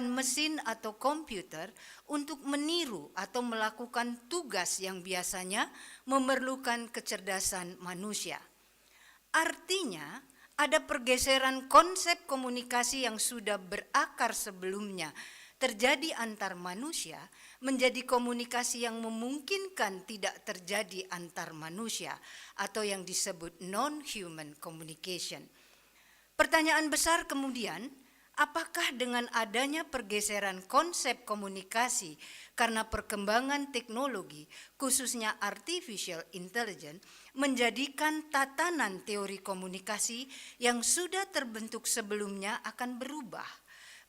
mesin atau komputer untuk meniru atau melakukan tugas yang biasanya memerlukan kecerdasan manusia. Artinya, ada pergeseran konsep komunikasi yang sudah berakar sebelumnya terjadi antar manusia menjadi komunikasi yang memungkinkan tidak terjadi antar manusia atau yang disebut non-human communication. Pertanyaan besar kemudian, apakah dengan adanya pergeseran konsep komunikasi karena perkembangan teknologi, khususnya artificial intelligence, menjadikan tatanan teori komunikasi yang sudah terbentuk sebelumnya akan berubah?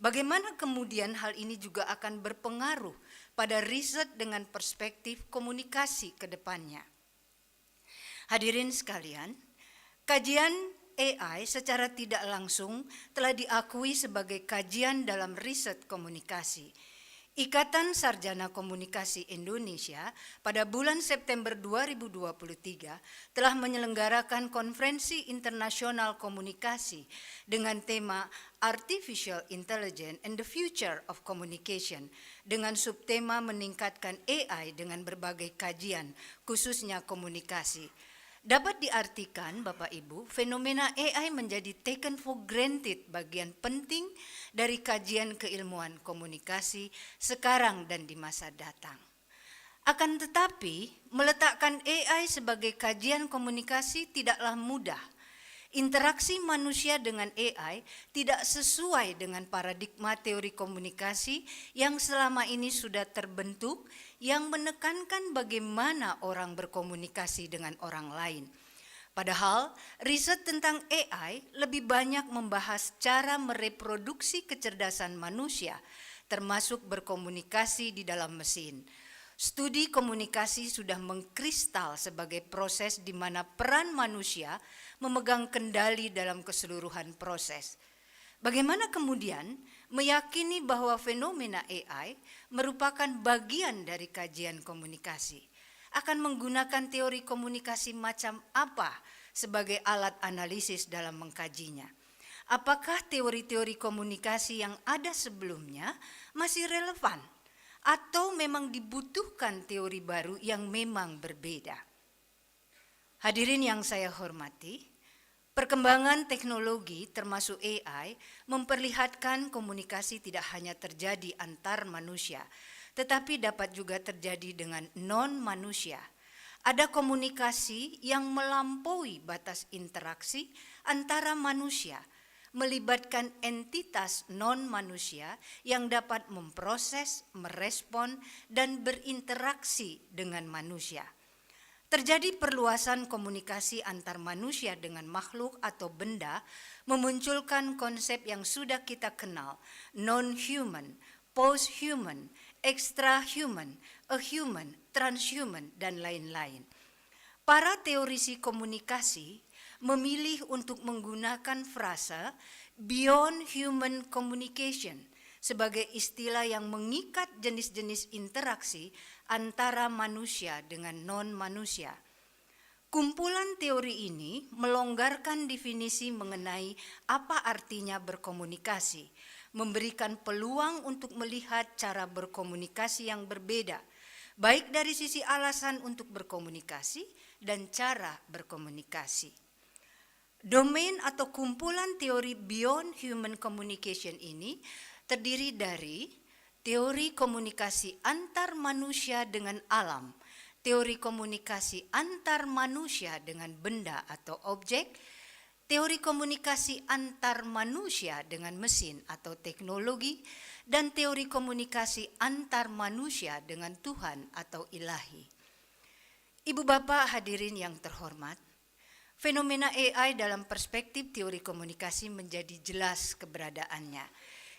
Bagaimana kemudian hal ini juga akan berpengaruh pada riset dengan perspektif komunikasi ke depannya? Hadirin sekalian, kajian AI secara tidak langsung telah diakui sebagai kajian dalam riset komunikasi. Ikatan Sarjana Komunikasi Indonesia pada bulan September 2023 telah menyelenggarakan konferensi internasional komunikasi dengan tema Artificial Intelligence and the Future of Communication dengan subtema meningkatkan AI dengan berbagai kajian, khususnya komunikasi. Dapat diartikan, Bapak Ibu, fenomena AI menjadi taken for granted bagian penting dari kajian keilmuan komunikasi sekarang dan di masa datang. Akan tetapi, meletakkan AI sebagai kajian komunikasi tidaklah mudah. Interaksi manusia dengan AI tidak sesuai dengan paradigma teori komunikasi yang selama ini sudah terbentuk, yang menekankan bagaimana orang berkomunikasi dengan orang lain. Padahal, riset tentang AI lebih banyak membahas cara mereproduksi kecerdasan manusia, termasuk berkomunikasi di dalam mesin. Studi komunikasi sudah mengkristal sebagai proses di mana peran manusia memegang kendali dalam keseluruhan proses. Bagaimana kemudian meyakini bahwa fenomena AI merupakan bagian dari kajian komunikasi? Akan menggunakan teori komunikasi macam apa sebagai alat analisis dalam mengkajinya? Apakah teori-teori komunikasi yang ada sebelumnya masih relevan? Atau memang dibutuhkan teori baru yang memang berbeda? Hadirin yang saya hormati, perkembangan teknologi termasuk AI memperlihatkan komunikasi tidak hanya terjadi antar manusia, tetapi dapat juga terjadi dengan non-manusia. Ada komunikasi yang melampaui batas interaksi antara manusia, melibatkan entitas non-manusia yang dapat memproses, merespon, dan berinteraksi dengan manusia. Terjadi perluasan komunikasi antar manusia dengan makhluk atau benda, memunculkan konsep yang sudah kita kenal, non-human, post-human, extra-human, a-human, transhuman, dan lain-lain. Para teorisi komunikasi memilih untuk menggunakan frasa beyond human communication sebagai istilah yang mengikat jenis-jenis interaksi antara manusia dengan non-manusia. Kumpulan teori ini melonggarkan definisi mengenai apa artinya berkomunikasi, memberikan peluang untuk melihat cara berkomunikasi yang berbeda, baik dari sisi alasan untuk berkomunikasi dan cara berkomunikasi. Domain atau kumpulan teori beyond human communication ini terdiri dari teori komunikasi antar manusia dengan alam, teori komunikasi antar manusia dengan benda atau objek, teori komunikasi antar manusia dengan mesin atau teknologi, dan teori komunikasi antar manusia dengan Tuhan atau ilahi. Ibu bapak hadirin yang terhormat, fenomena AI dalam perspektif teori komunikasi menjadi jelas keberadaannya,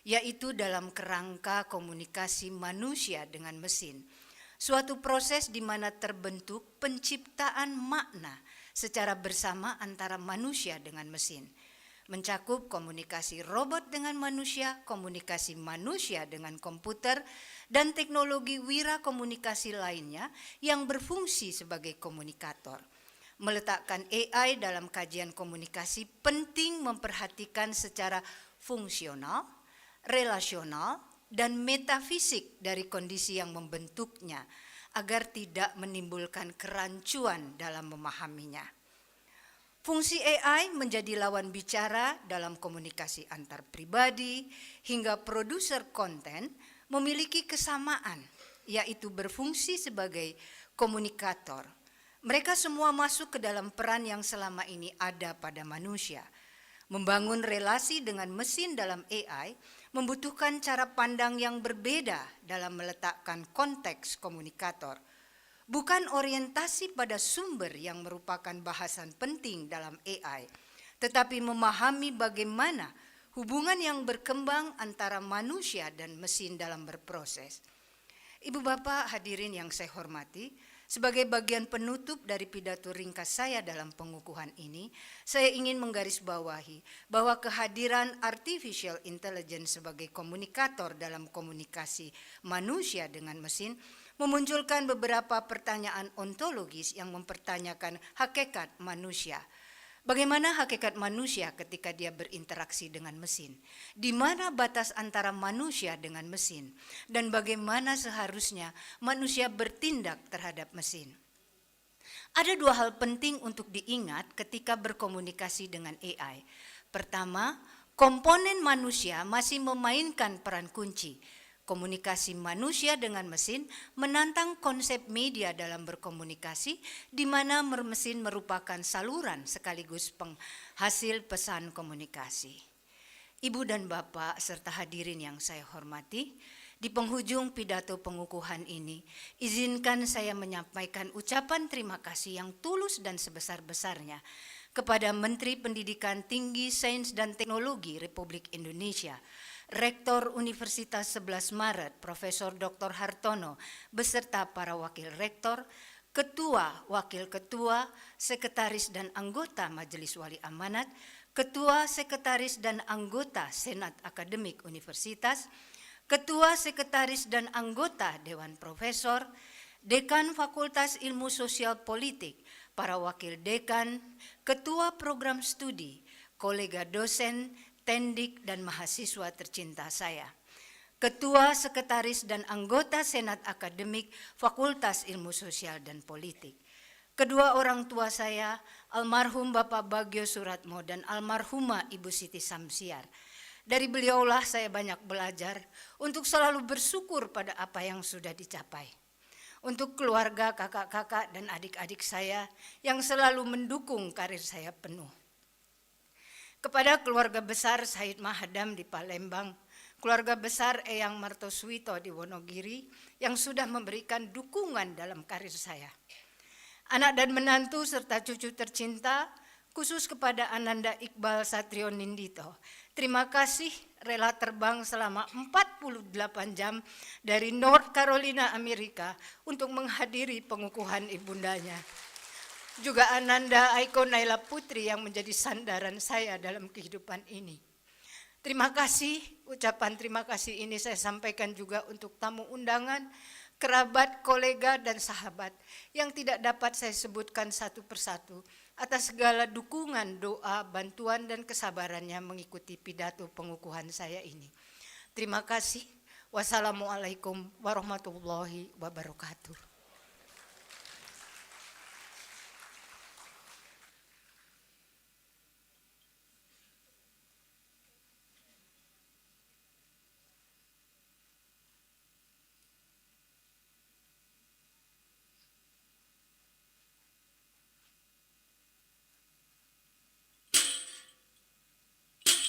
yaitu dalam kerangka komunikasi manusia dengan mesin, suatu proses di mana terbentuk penciptaan makna secara bersama antara manusia dengan mesin, mencakup komunikasi robot dengan manusia, komunikasi manusia dengan komputer, dan teknologi wira komunikasi lainnya yang berfungsi sebagai komunikator. Meletakkan AI dalam kajian komunikasi penting memperhatikan secara fungsional, relasional, dan metafisik dari kondisi yang membentuknya agar tidak menimbulkan kerancuan dalam memahaminya. Fungsi AI menjadi lawan bicara dalam komunikasi antar pribadi hingga produser konten memiliki kesamaan, yaitu berfungsi sebagai komunikator. Mereka semua masuk ke dalam peran yang selama ini ada pada manusia. Membangun relasi dengan mesin dalam AI membutuhkan cara pandang yang berbeda dalam meletakkan konteks komunikator. Bukan orientasi pada sumber yang merupakan bahasan penting dalam AI, tetapi memahami bagaimana hubungan yang berkembang antara manusia dan mesin dalam berproses. Ibu bapak hadirin yang saya hormati, sebagai bagian penutup dari pidato ringkas saya dalam pengukuhan ini, saya ingin menggarisbawahi bahwa kehadiran artificial intelligence sebagai komunikator dalam komunikasi manusia dengan mesin memunculkan beberapa pertanyaan ontologis yang mempertanyakan hakikat manusia. Bagaimana hakikat manusia ketika dia berinteraksi dengan mesin? Di mana batas antara manusia dengan mesin? Dan bagaimana seharusnya manusia bertindak terhadap mesin? Ada dua hal penting untuk diingat ketika berkomunikasi dengan AI. Pertama, komponen manusia masih memainkan peran kunci. Komunikasi manusia dengan mesin menantang konsep media dalam berkomunikasi, di mana mesin merupakan saluran sekaligus penghasil pesan komunikasi. Ibu dan Bapak serta hadirin yang saya hormati, di penghujung pidato pengukuhan ini, izinkan saya menyampaikan ucapan terima kasih yang tulus dan sebesar-besarnya kepada Menteri Pendidikan Tinggi, Sains dan Teknologi Republik Indonesia, Rektor Universitas 11 Maret, Profesor Dr. Hartono, beserta para wakil rektor, ketua, wakil ketua, sekretaris dan anggota Majelis Wali Amanat, ketua, sekretaris dan anggota Senat Akademik Universitas, ketua, sekretaris dan anggota Dewan Profesor, Dekan Fakultas Ilmu Sosial Politik, para wakil dekan, ketua program studi, kolega dosen, tendik dan mahasiswa tercinta saya, ketua, sekretaris dan anggota Senat Akademik Fakultas Ilmu Sosial dan Politik, kedua orang tua saya, almarhum Bapak Bagio Suratmo dan almarhumah Ibu Siti Samsiar. Dari beliaulah saya banyak belajar untuk selalu bersyukur pada apa yang sudah dicapai. Untuk keluarga, kakak-kakak dan adik-adik saya yang selalu mendukung karir saya penuh. Kepada keluarga besar Said Mahadam di Palembang, keluarga besar Eyang Martosuito di Wonogiri yang sudah memberikan dukungan dalam karir saya. Anak dan menantu serta cucu tercinta, khusus kepada Ananda Iqbal Satrio Nindito. Terima kasih rela terbang selama 48 jam dari North Carolina, Amerika untuk menghadiri pengukuhan ibundanya. Juga Ananda Aiko Naila Putri yang menjadi sandaran saya dalam kehidupan ini. Terima kasih, ucapan terima kasih ini saya sampaikan juga untuk tamu undangan, kerabat, kolega, dan sahabat yang tidak dapat saya sebutkan satu persatu atas segala dukungan, doa, bantuan, dan kesabarannya mengikuti pidato pengukuhan saya ini. Terima kasih. Wassalamualaikum warahmatullahi wabarakatuh.